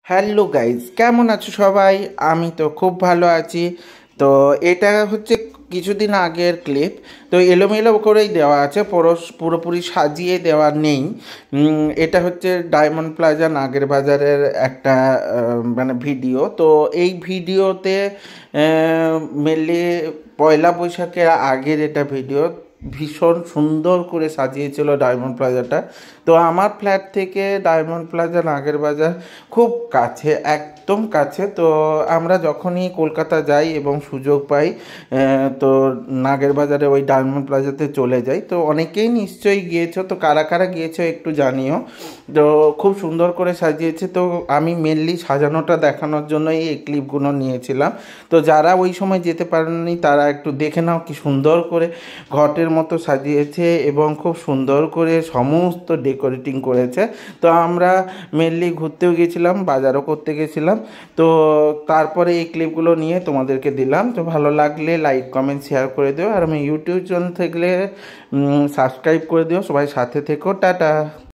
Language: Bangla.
হ্যালো গাইজ, কেমন আছো সবাই? আমি তো খুব ভালো আছি। তো এটা হচ্ছে কিছুদিন আগের ক্লিপ। তো এলোমেলো করেই দেওয়া আছে, পুরোপুরি সাজিয়ে দেওয়া নেই। এটা হচ্ছে ডায়মন্ড প্লাজা নাগের বাজারের একটা মানে ভিডিও। তো এই ভিডিওতে মেনলি পয়লা বৈশাখের আগের এটা ভিডিও। ভীষণ সুন্দর করে সাজিয়েছিল ডায়মন্ড প্লাজাটা। তো আমার ফ্ল্যাট থেকে ডায়মন্ড প্লাজা নাগের বাজার খুব কাছে, একদম কাছে। তো আমরা যখনই কলকাতা যাই এবং সুযোগ পাই তো নাগের বাজারে ওই ডায়মন্ড প্লাজাতে চলে যাই। তো অনেকেই নিশ্চয়ই গিয়েছো, তো কারা কারা গিয়েছো একটু জানিও। তো খুব সুন্দর করে সাজিয়েছে। তো আমি মেনলি সাজানোটা দেখানোর জন্যই এই ক্লিপগুলো নিয়েছিলাম। তো যারা ওই সময় যেতে পারেননি তারা একটু দেখে নাও কি সুন্দর করে ঘটের মতো সাজিয়েছে এবং খুব সুন্দর করে সমস্ত ডেকোরেটিং করেছে। তো আমরা মেনলি ঘুরতেও গেছিলাম, বাজারও করতে গেছিলাম। তো তারপরে এই ক্লিপগুলো নিয়ে তোমাদেরকে দিলাম। তো ভালো লাগলে লাইক কমেন্ট শেয়ার করে দিও, আর আমি ইউটিউব চ্যানেল থাকলে সাবস্ক্রাইব করে দিও। সবাই সাথে থেকো, টাটা।